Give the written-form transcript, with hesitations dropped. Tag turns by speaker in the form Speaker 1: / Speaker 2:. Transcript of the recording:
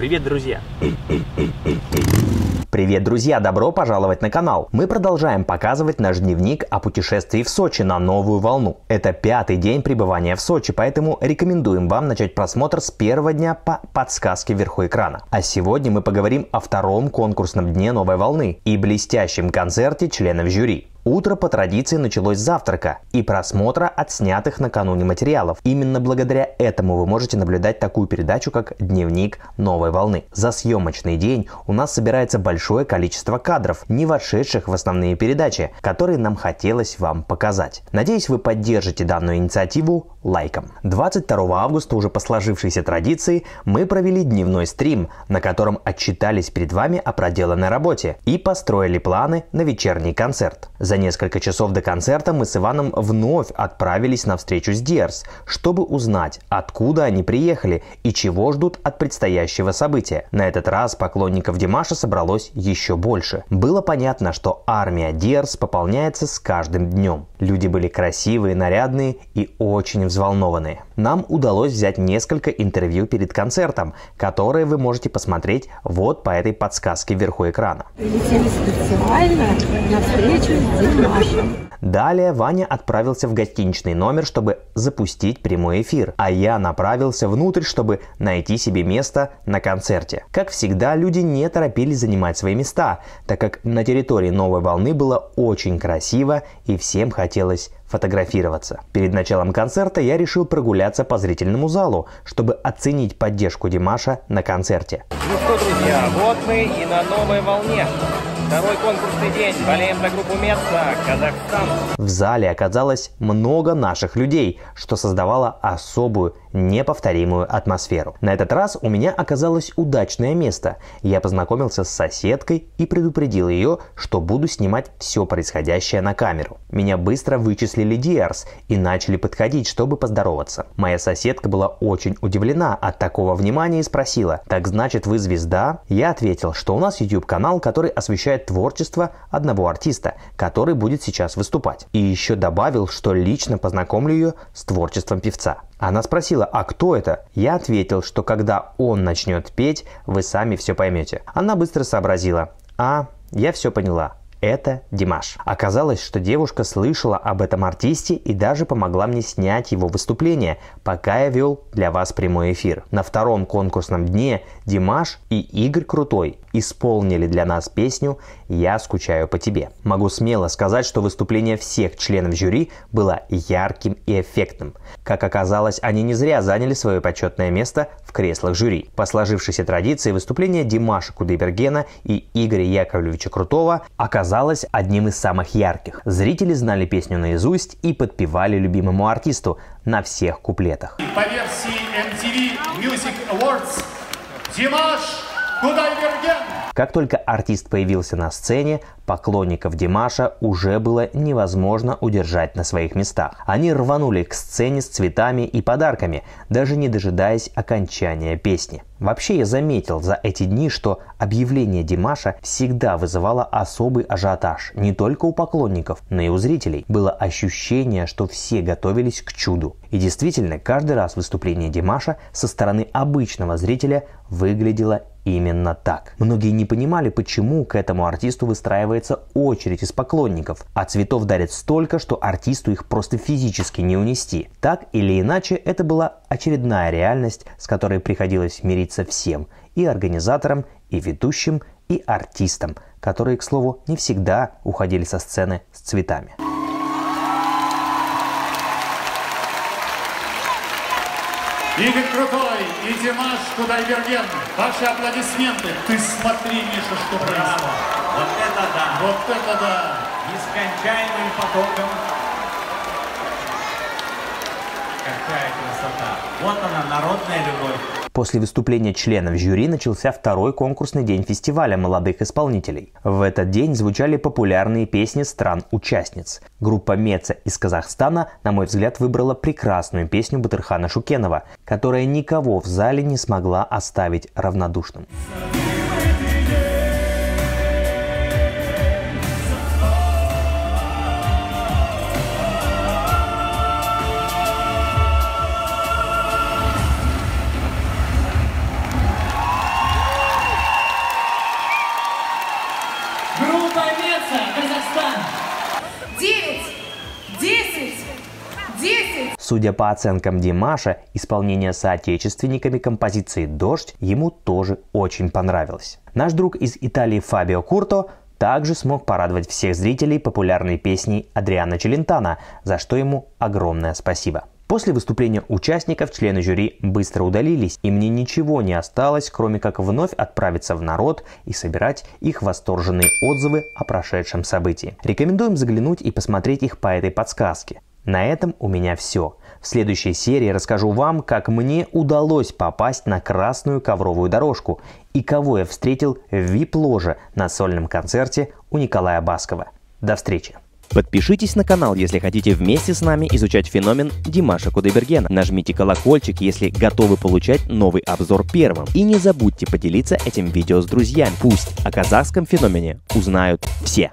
Speaker 1: Привет, друзья!
Speaker 2: Привет, друзья! Добро пожаловать на канал! Мы продолжаем показывать наш дневник о путешествии в Сочи на новую волну. Это 5-й день пребывания в Сочи, поэтому рекомендуем вам начать просмотр с первого дня по подсказке вверху экрана. А сегодня мы поговорим о втором конкурсном дне новой волны и блестящем концерте членов жюри. Утро по традиции началось с завтрака и просмотра отснятых накануне материалов. Именно благодаря этому вы можете наблюдать такую передачу, как «Дневник новой волны». За съемочный день у нас собирается большое количество кадров, не вошедших в основные передачи, которые нам хотелось вам показать. Надеюсь, вы поддержите данную инициативу лайком. 22 августа, уже по сложившейся традиции, мы провели дневной стрим, на котором отчитались перед вами о проделанной работе и построили планы на вечерний концерт. За несколько часов до концерта мы с Иваном вновь отправились на встречу с Диарс, чтобы узнать, откуда они приехали и чего ждут от предстоящего события. На этот раз поклонников Димаша собралось еще больше. Было понятно, что армия Диарс пополняется с каждым днем. Люди были красивые, нарядные и очень взволнованные. Нам удалось взять несколько интервью перед концертом, которые вы можете посмотреть вот по этой подсказке вверху экрана.
Speaker 3: Прилетели специально на встречу с Димашем.
Speaker 2: Далее Ваня отправился в гостиничный номер, чтобы запустить прямой эфир, а я направился внутрь, чтобы найти себе место на концерте. Как всегда, люди не торопились занимать свои места, так как на территории новой волны было очень красиво и всем хотелось фотографироваться. Перед началом концерта я решил прогуляться по зрительному залу, чтобы оценить поддержку Димаша на концерте.
Speaker 1: Ну что, друзья, вот мы и на новой волне. Второй конкурсный день. Болеем за группу Метса, Казахстан.
Speaker 2: В зале оказалось много наших людей, что создавало особую, неповторимую атмосферу. На этот раз у меня оказалось удачное место. Я познакомился с соседкой и предупредил ее, что буду снимать все происходящее на камеру. Меня быстро вычислили Диарс и начали подходить, чтобы поздороваться. Моя соседка была очень удивлена от такого внимания и спросила: «Так значит, вы звезда?» Я ответил, что у нас YouTube-канал, который освещает творчество одного артиста, который будет сейчас выступать. И еще добавил, что лично познакомлю ее с творчеством певца. Она спросила: «А кто это?» Я ответил, что когда он начнет петь, вы сами все поймете. Она быстро сообразила: «А, я все поняла. Это Димаш». Оказалось, что девушка слышала об этом артисте и даже помогла мне снять его выступление, пока я вел для вас прямой эфир. На втором конкурсном дне Димаш и Игорь Крутой исполнили для нас песню «Я скучаю по тебе». Могу смело сказать, что выступление всех членов жюри было ярким и эффектным. Как оказалось, они не зря заняли свое почетное место в креслах жюри. По сложившейся традиции, выступление Димаша Кудайбергена и Игоря Яковлевича Крутого оказалось одним из самых ярких. Зрители знали песню наизусть и подпевали любимому артисту на всех куплетах.
Speaker 4: По версии MTV Music Awards Димаш Кудайберген.
Speaker 2: Как только артист появился на сцене, поклонников Димаша уже было невозможно удержать на своих местах. Они рванули к сцене с цветами и подарками, даже не дожидаясь окончания песни. Вообще, я заметил за эти дни, что объявление Димаша всегда вызывало особый ажиотаж не только у поклонников, но и у зрителей. Было ощущение, что все готовились к чуду. И действительно, каждый раз выступление Димаша со стороны обычного зрителя выглядело именно так. Многие не понимали, почему к этому артисту выстраивается очередь из поклонников, а цветов дарят столько, что артисту их просто физически не унести. Так или иначе, это была очередная реальность, с которой приходилось мириться всем – и организаторам, и ведущим, и артистам, которые, к слову, не всегда уходили со сцены с цветами.
Speaker 4: Игорь Крутой и Димаш Кудайберген. Ваши аплодисменты. Ты смотри, Миша, что происходит.
Speaker 5: Вот это да!
Speaker 4: Вот это да!
Speaker 5: Нескончаемым потоком. Какая красота! Вот она, народная любовь.
Speaker 2: После выступления членов жюри начался второй конкурсный день фестиваля молодых исполнителей. В этот день звучали популярные песни стран-участниц. Группа Метса из Казахстана, на мой взгляд, выбрала прекрасную песню Батырхана Шукенова, которая никого в зале не смогла оставить равнодушным. Судя по оценкам Димаша, исполнение соотечественниками композиции «Дождь» ему тоже очень понравилось. Наш друг из Италии Фабио Курто также смог порадовать всех зрителей популярной песней Адриано Челентано, за что ему огромное спасибо. После выступления участников члены жюри быстро удалились, и мне ничего не осталось, кроме как вновь отправиться в народ и собирать их восторженные отзывы о прошедшем событии. Рекомендуем заглянуть и посмотреть их по этой подсказке. На этом у меня все. В следующей серии расскажу вам, как мне удалось попасть на красную ковровую дорожку и кого я встретил в VIP-ложе на сольном концерте у Николая Баскова. До встречи!
Speaker 6: Подпишитесь на канал, если хотите вместе с нами изучать феномен Димаша Кудайбергена. Нажмите колокольчик, если готовы получать новый обзор первым. И не забудьте поделиться этим видео с друзьями. Пусть о казахском феномене узнают все.